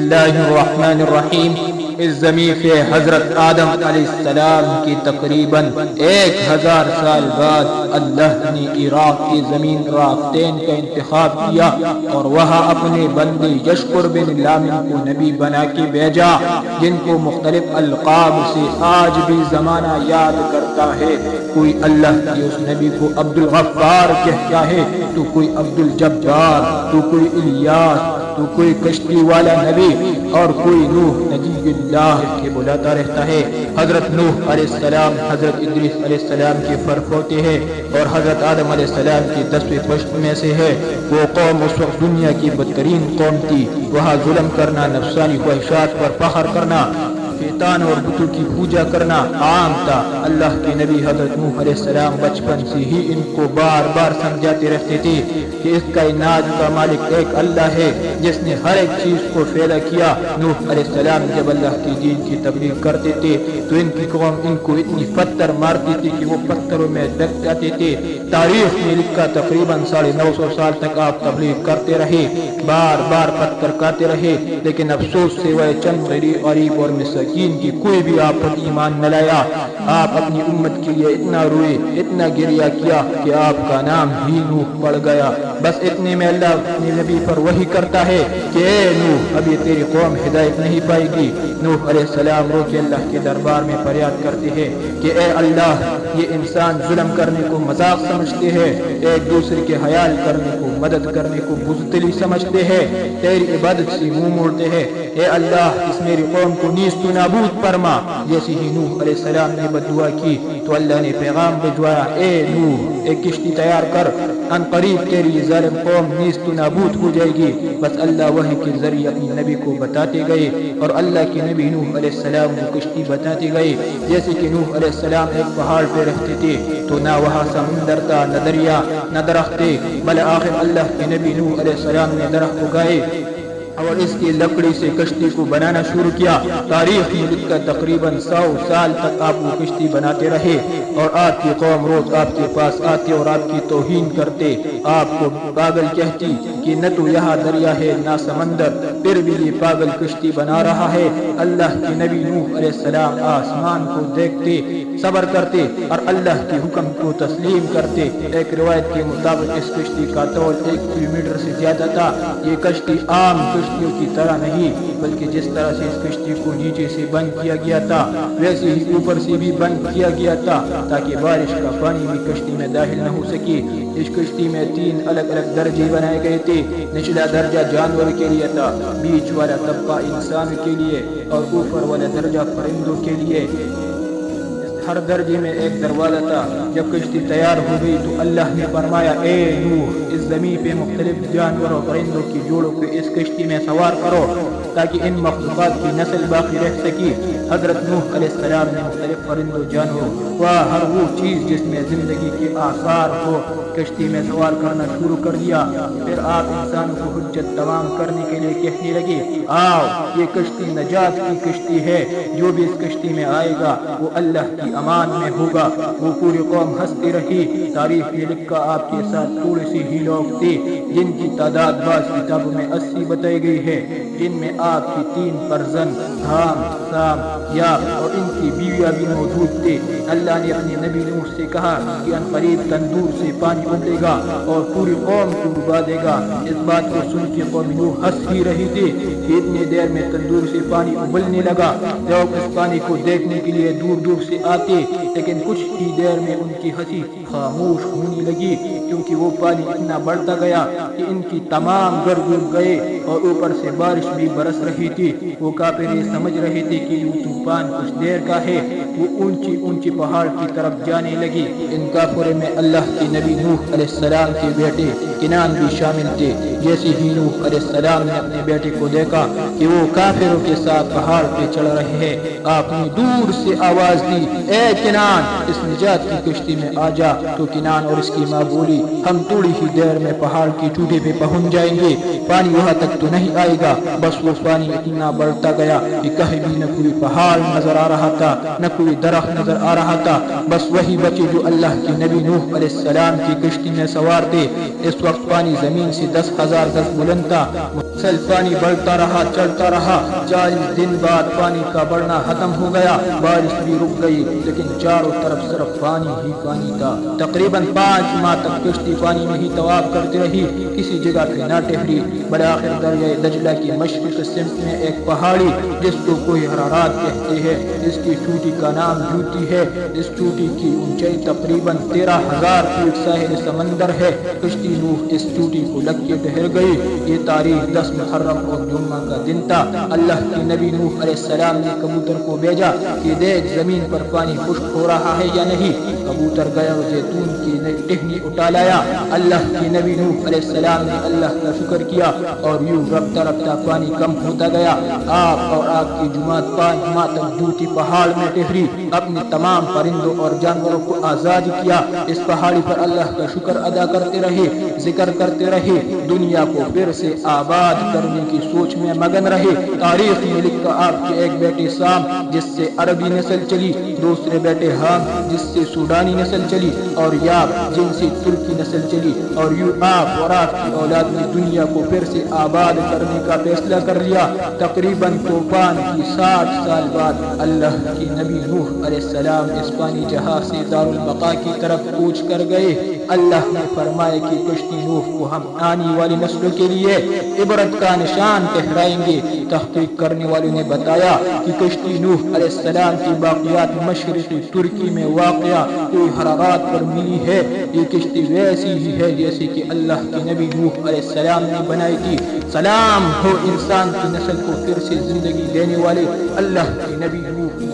اللہ الرحمن الرحیم۔ اس زمین سے حضرت آدم علیہ السلام کی تقریباً 1000 سال بعد اللہ نے عراق کی زمین رافتین کا انتخاب کیا اور وہاں اپنے بندے یشکر بن لامن کو نبی بنا کے بھیجا، جن کو مختلف القاب سے آج بھی زمانہ یاد کرتا ہے۔ کوئی اللہ کے اس نبی کو عبد الغفار کہتا ہے، تو کوئی عبد الجبار، تو کوئی الیاس، تو کوئی کشتی والا نبی، اور کوئی نوح نبی اللہ کے بلاتا رہتا ہے۔ حضرت نوح علیہ السلام حضرت ادریس علیہ السلام کے فرق ہوتے ہیں اور حضرت آدم علیہ السلام کی 10ویں پشت میں سے ہے۔ وہ قوم اس وقت دنیا کی بدترین قوم تھی۔ وہاا ظلم کرنا، نفسانی خواہشات پر فخر کرنا، شیطان اور بتوں کی پوجا کرنا عام تھا۔ اللہ کے نبی حضرت نوح علیہ السلام بچپن سے ہی ان کو بار بار سمجھاتے رہتے تھے کہ اس کائنات کا مالک ایک اللہ ہے جس نے ہر ایک چیز کو پیدا کیا۔ نوح علیہ السلام جب اللہ کے دین کی تبلیغ کرتے تھے تو ان کی قوم ان کو اتنی پتھر مارتی تھی کہ وہ پتھروں میں ڈگ جاتے تھے۔ تاریخ میں لکھا تقریباً 950 سال تک آپ تبلیغ کرتے رہے، بار بار پتھر کھاتے رہے، لیکن افسوس سے وہ چند غریب اور مسکین کی کوئی بھی آپ پر ایمان نہ لایا۔ آپ اپنی امت کے لیے اتنا روئے، اتنا گریہ کیا کہ آپ کا نام ہی نوح پڑ گیا۔ بس اتنے میں اللہ اپنے نبی پر وحی کرتا ہے کہ اے نوح، ابھی تیری قوم ہدایت نہیں پائے گی۔ نوح علیہ السلام رو کے اللہ کے دربار میں فریاد کرتے ہیں کہ اے اللہ، یہ انسان ظلم کرنے کو مذاق سمجھتے ہیں، ایک دوسرے کے حیال کرنے کو، مدد کرنے کو بزدلی سمجھتے ہیں، تیری عبادت سے منہ موڑتے ہیں۔ اے اللہ، اس میری قوم کو نیست و نابود فرما۔ جیسے ہی نوح علیہ السلام نے بددعا کی تو اللہ نے پیغام بھجوایا، اے نوح، ایک کشتی تیار کر، ان قریب تیری ظالم قوم نیست و نابود ہو جائے گی۔ بس اللہ وحی کے ذریعے اپنے نبی کو بتاتے گئے اور اللہ کے نبی نوح علیہ السلام کو کشتی بتاتے گئے۔ جیسے کہ نوح علیہ السلام ایک پہاڑ پہ رہتے تھے تو نہ وہاں سمندر تھا، نہ دریا، نہ درخت تھے، بل آخر اللہ کے نبی نوح علیہ السلام نے درخت اگائے اور اس کی لکڑی سے کشتی کو بنانا شروع کیا۔ تاریخ میں لکھا تقریباً 100 سال تک آپ وہ کشتی بناتے رہے اور آپ کی قوم روز آپ کے پاس آتے اور آپ کی توہین کرتے، آپ کو پاگل کہتی کہ نہ تو یہاں دریا ہے نہ سمندر، پھر بھی یہ پاگل کشتی بنا رہا ہے۔ اللہ کے نبی نوح علیہ السلام آسمان کو دیکھتے، صبر کرتے اور اللہ کے حکم کو تسلیم کرتے۔ ایک روایت کے مطابق اس کشتی کا طول 1 کلومیٹر سے زیادہ تھا۔ یہ کشتی عام کشتیوں کی طرح نہیں، بلکہ جس طرح سے اس کشتی کو نیچے سے بند کیا گیا تھا ویسے ہی اوپر سے بھی بند کیا گیا تھا تاکہ بارش کا پانی بھی کشتی میں داخل نہ ہو سکے۔ اس کشتی میں 3 الگ الگ درجے بنائے گئے تھے۔ نچلا درجہ جانور کے لیے تھا، بیچ والا طبقہ انسان کے لیے اور اوپر والا درجہ پرندوں کے لیے۔ ہر درجے میں ایک دروازہ تھا۔ جب کشتی تیار ہو گئی تو اللہ نے فرمایا، اے نوح، اس زمین پہ مختلف جانور اور پرندوں کی جوڑوں کو اس کشتی میں سوار کرو تاکہ ان مخلوقات کی نسل باقی رہ سکی۔ حضرت نوح علیہ السلام نے مختلف پرندوں، جانوروں و ہر وہ چیز جس میں زندگی کے آثار ہو کشتی میں سوار کرنا شروع کر دیا۔ پھر آپ انسانوں کو حجت تمام کرنے کے لیے کہنے لگے، آؤ، یہ کشتی نجات کی کشتی ہے، جو بھی اس کشتی میں آئے گا وہ اللہ کی امان میں ہوگا۔ وہ پوری قوم ہنستی رہی۔ تاریخ میں لکھا آپ کے ساتھ تھوڑے سے ہی لوگ تھے جن کی تعداد بعض کتابوں میں 80 بتائی گئی ہے، جن میں آپ کی 3 فرزند حام، سام، یا اور ان کی بیویاں بھی موجود تھے۔ اللہ نے اپنے نبی نوح سے کہا کہ ان قریب تندور سے پانی ابلے گا اور پوری قوم کو ڈبا دے گا۔ اس بات کو سن کے قوم نوح ہنس ہی رہی تھی کہ اتنی دیر میں تندور سے پانی ابلنے لگا۔ لوگ اس پانی کو دیکھنے کے لیے دور دور سے آتے، لیکن کچھ ہی دیر میں ان کی ہنسی خاموش ہونے لگی کیونکہ وہ پانی اتنا بڑھتا گیا کہ ان کی تمام گھر ڈوب گئے اور اوپر سے بارش بھی برس رہی تھی۔ وہ کافر یہ سمجھ رہے تھے کہ یہ طوفان کچھ دیر کا ہے۔ وہ اونچی اونچی پہاڑ کی طرف جانے لگی۔ ان کافروں میں اللہ کے نبی نوح علیہ السلام کے بیٹے کنان بھی شامل تھے۔ جیسے ہی نوح علیہ السلام نے اپنے بیٹے کو دیکھا کہ وہ کافروں کے ساتھ پہاڑ پہ چڑھ رہے ہیں، آپ نے دور سے آواز دی، اے کنان، اس نجات کی کشتی میں آ جا۔ تو کنان اور اس کی ماں بولی، ہم تھوڑی ہی دیر میں پہاڑ کی چوٹی پہ پہنچ جائیں گے، پانی وہاں تک تو نہیں آئے گا۔ بس وہ پانی اتنا بڑھتا گیا کہ کہیں بھی نہ کوئی پہاڑ نظر آ رہا تھا، نہ کوئی درخت نظر آ رہا تھا، بس وہی بچے جو اللہ کے نبی نوح علیہ السلام کی کشتی میں سوار تھے۔ اس وقت پانی زمین سے 10,000 گز بلند تھا۔ مسلسل پانی بڑھتا رہا، چڑھتا رہا۔ 40 دن بعد پانی کا بڑھنا ختم ہو گیا، بارش بھی رک گئی، لیکن چاروں طرف صرف پانی ہی پانی تھا۔ تقریباً 5 ماہ تک کشتی پانی میں ہی طواف کرتی رہی، کسی جگہ پہ نہ ٹھہری۔ بالآخر دریائے دجلہ کی مشرق سمت میں ایک پہاڑی جس کو کوہ حرارات کہتے ہیں، اس کی چوٹی کا نام جوتی ہے۔ اس چوٹی کی اونچائی تقریباً 13,000 فیٹ ساحل سمندر ہے۔ کشتی نوح اس چوٹی کو لگ کے ٹھہر گئی۔ یہ تاریخ 10 محرم اور جمعہ کا دن تھا۔ اللہ کے نبی نوح علیہ السلام نے کبوتر کو بھیجا کہ دیکھ زمین پر پانی خشک ہو رہا ہے یا نہیں۔ کبوتر گیا اور زیتون کی ٹہنی اٹھا لایا۔ اللہ کے نبی نوح علیہ السلام نے اللہ کا شکر کیا اور یوں رفتہ رفتہ پانی کم ہوتا گیا۔ آپ اور آپ کی جماعت 5 ماہ تک جوتی پہاڑ میں ٹھہری، اپنے تمام پرندوں اور جانوروں کو آزاد کیا۔ اس پہاڑی پر اللہ کا شکر ادا کرتے رہے، ذکر کرتے رہے، دنیا کو پھر سے آباد کرنے کی سوچ میں مگن رہے۔ تاریخ میں لکھا آپ کے ایک بیٹے سام جس سے عربی نسل چلی، دوسرے بیٹے ہام جس سے سوڈانی نسل چلی، اور یاب جن سے ترکی نسل چلی، اور یوں آپ اور آپ کی اولاد نے دنیا کو پھر سے آباد کرنے کا فیصلہ کر لیا۔ تقریباً طوفان کی 60 سال بعد اللہ کے نبی نوح علیہ السلام اس پانی جہاز سے دارالبقا کی طرف کوچ کر گئے۔ اللہ نے فرمایا کہ کشتی نوح کو ہم آنے والی نسلوں کے لیے عبرت کا نشان ٹھہرائیں گے۔ تحقیق کرنے والوں نے بتایا کہ کشتی نوح علیہ السلام کی باقیات مشرقی ترکی میں واقع کوئی حرارات پر ملی ہے۔ یہ کشتی ویسی ہی ہے جیسے کہ اللہ کے نبی نوح علیہ السلام نے بنائی تھی۔ سلام ہو انسان کی نسل کو پھر سے زندگی دینے والے اللہ کے نبی نوح